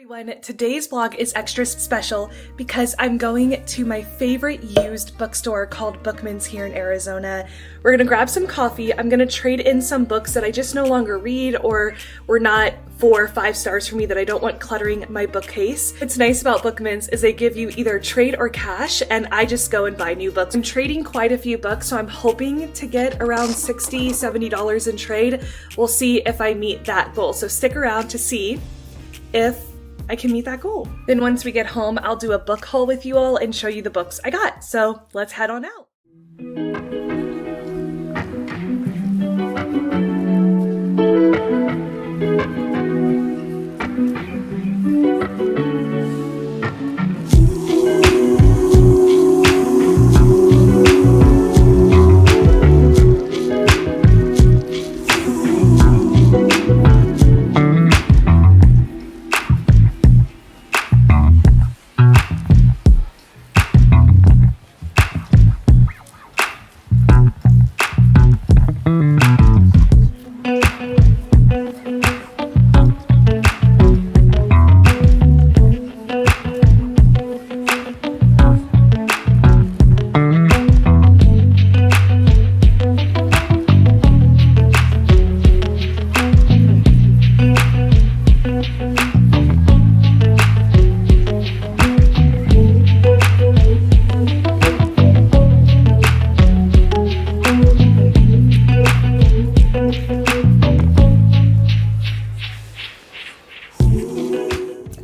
Everyone, today's vlog is extra special because I'm going to my favorite used bookstore called Bookman's here in Arizona. We're gonna grab some coffee. I'm gonna trade in some books that I just no longer read or were not 4 or 5 stars for me that I don't want cluttering my bookcase. What's nice about Bookman's is they give you either trade or cash, and I just go and buy new books. I'm trading quite a few books, so I'm hoping to get around $60, $70 in trade. We'll see if I meet that goal, so stick around to see if I can meet that goal. Then once we get home, I'll do a book haul with you all and show you the books I got. So let's head on out.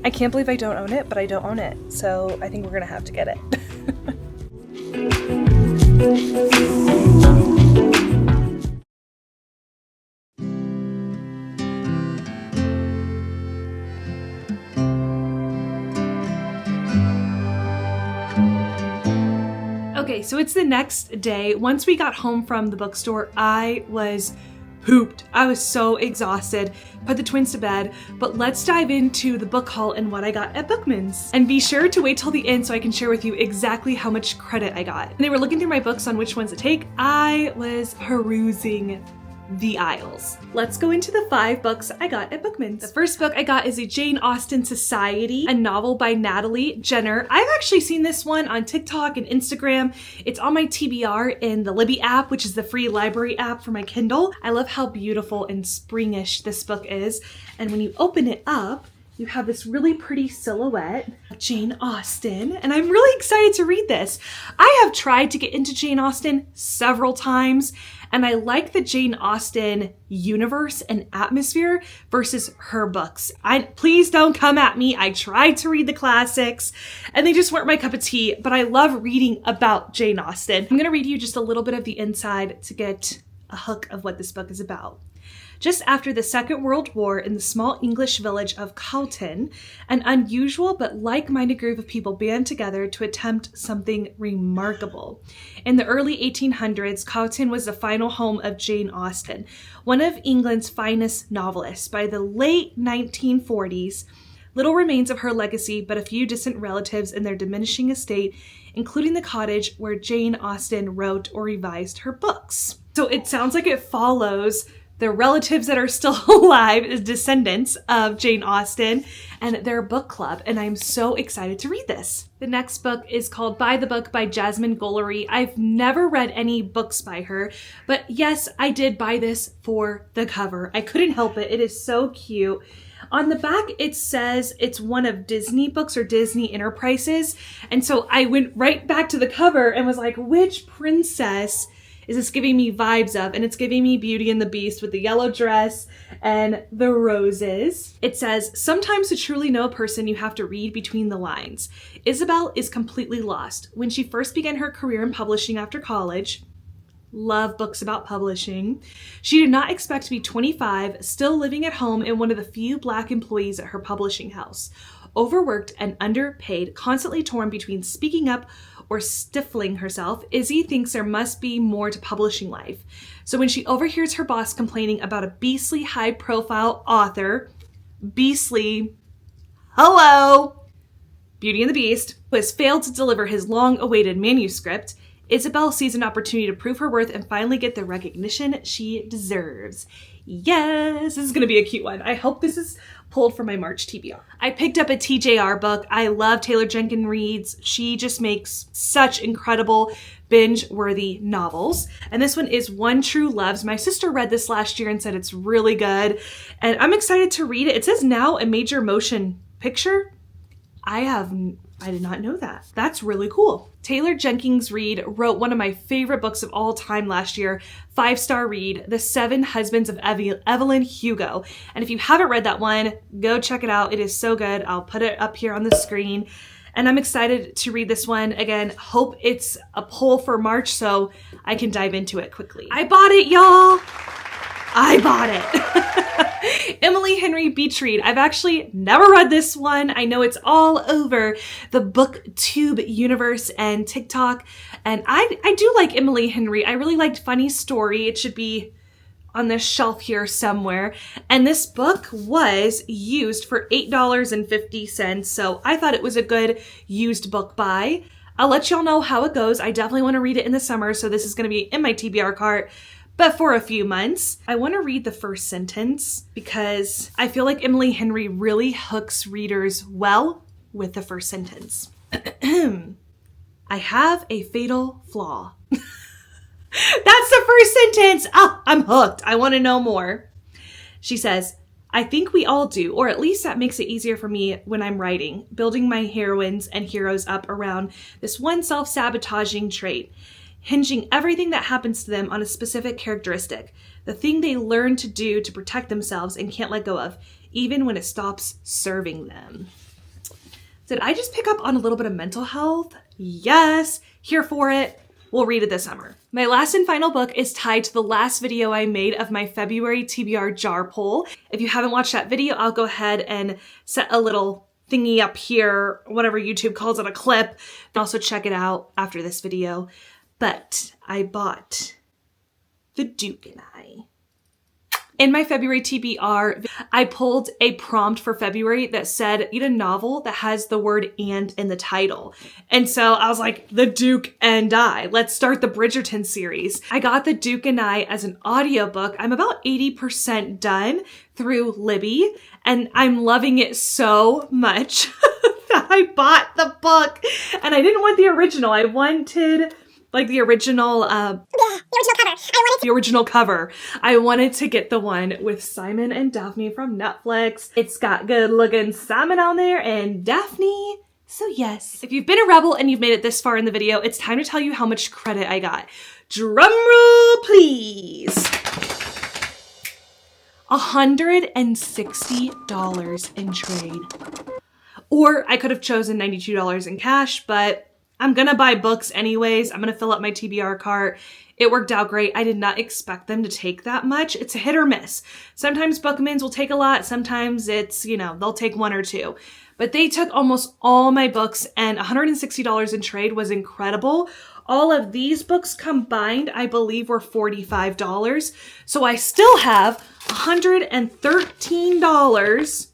I can't believe I don't own it, but I don't own it, so I think we're gonna have to get it. Okay, so it's the next day. Once we got home from the bookstore, I was pooped. I was so exhausted. Put the twins to bed, but let's dive into the book haul and what I got at Bookman's. And be sure to wait till the end so I can share with you exactly how much credit I got. And they were looking through my books on which ones to take. I was perusing the aisles. Let's go into the 5 books I got at Bookman's. The first book I got is a Jane Austen Society, a novel by Natalie Jenner. I've actually seen this one on TikTok and Instagram. It's on my TBR in the Libby app, which is the free library app for my Kindle. I love how beautiful and springish this book is. And when you open it up, you have this really pretty silhouette of Jane Austen, and I'm really excited to read this. I have tried to get into Jane Austen several times, and I like the Jane Austen universe and atmosphere versus her books. Please don't come at me. I tried to read the classics, and they just weren't my cup of tea, but I love reading about Jane Austen. I'm gonna read you just a little bit of the inside to get a hook of what this book is about. Just after the Second World War in the small English village of Cowton, an unusual but like-minded group of people band together to attempt something remarkable. In the early 1800s, Cowton was the final home of Jane Austen, one of England's finest novelists. By the late 1940s, little remains of her legacy, but a few distant relatives and their diminishing estate, including the cottage where Jane Austen wrote or revised her books. So it sounds like it follows the relatives that are still alive as descendants of Jane Austen and their book club, and I'm so excited to read this. The next book is called By the Book by Jasmine Guillory. I've never read any books by her, but yes, I did buy this for the cover. I couldn't help it. It is so cute. On the back, it says it's one of Disney books or Disney Enterprises, and so I went right back to the cover and was like, which princess is this giving me vibes of? And it's giving me Beauty and the Beast with the yellow dress and the roses. It says, sometimes to truly know a person, you have to read between the lines. Isabel is completely lost. When she first began her career in publishing after college, love books about publishing, she did not expect to be 25, still living at home and one of the few Black employees at her publishing house. Overworked and underpaid, constantly torn between speaking up or stifling herself, Izzy thinks there must be more to publishing life. So when she overhears her boss complaining about a beastly high-profile author, beastly, hello, Beauty and the Beast, who has failed to deliver his long-awaited manuscript, Isabel sees an opportunity to prove her worth and finally get the recognition she deserves. Yes, this is going to be a cute one. I hope this is pulled from my March TBR. I picked up a TJR book. I love Taylor Jenkins Reid's. She just makes such incredible binge-worthy novels. And this one is One True Loves. My sister read this last year and said it's really good. And I'm excited to read it. It says now a major motion picture. I did not know that. That's really cool. Taylor Jenkins Reid wrote one of my favorite books of all time last year, 5-star read, The 7 Husbands of Evelyn Hugo. And if you haven't read that one, go check it out. It is so good. I'll put it up here on the screen. And I'm excited to read this one. Again, hope it's a pull for March so I can dive into it quickly. I bought it, y'all. I bought it. Emily Henry Beach Read. I've actually never read this one. I know it's all over the BookTube universe and TikTok. And I do like Emily Henry. I really liked Funny Story. It should be on this shelf here somewhere. And this book was used for $8.50. So I thought it was a good used book buy. I'll let y'all know how it goes. I definitely want to read it in the summer. So this is going to be in my TBR cart. But for a few months, I want to read the first sentence because I feel like Emily Henry really hooks readers well with the first sentence. I have a fatal flaw. That's the first sentence. Oh, I'm hooked. I want to know more. She says, I think we all do, or at least that makes it easier for me when I'm writing, building my heroines and heroes up around this one self-sabotaging trait. Hinging everything that happens to them on a specific characteristic, the thing they learn to do to protect themselves and can't let go of, even when it stops serving them. Did I just pick up on a little bit of mental health? Yes, here for it. We'll read it this summer. My last and final book is tied to the last video I made of my February TBR jar poll. If you haven't watched that video, I'll go ahead and set a little thingy up here, whatever YouTube calls it, a clip, and also check it out after this video. But I bought The Duke and I. In my February TBR, I pulled a prompt for February that said, read a novel that has the word and in the title. And so I was like, The Duke and I. Let's start the Bridgerton series. I got The Duke and I as an audiobook. I'm about 80% done through Libby, and I'm loving it so much that I bought the book. And I didn't want the original. I wanted like the original cover. I wanted to get the one with Simon and Daphne from Netflix. It's got good looking Simon on there and Daphne. So yes, if you've been a rebel and you've made it this far in the video, it's time to tell you how much credit I got. Drum roll, please. $160 in trade. Or I could have chosen $92 in cash, but I'm gonna buy books anyways. I'm gonna fill up my TBR cart. It worked out great. I did not expect them to take that much. It's a hit or miss. Sometimes Bookmans will take a lot. Sometimes it's, they'll take one or two. But they took almost all my books, and $160 in trade was incredible. All of these books combined, I believe, were $45. So I still have $113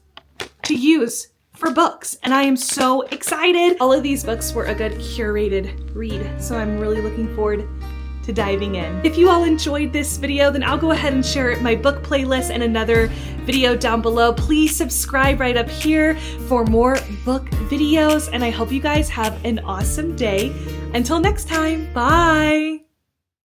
to use for books, and I am so excited. All of these books were a good curated read, so I'm really looking forward to diving in. If you all enjoyed this video, then I'll go ahead and share my book playlist and another video down below. Please subscribe right up here for more book videos, and I hope you guys have an awesome day. Until next time, bye!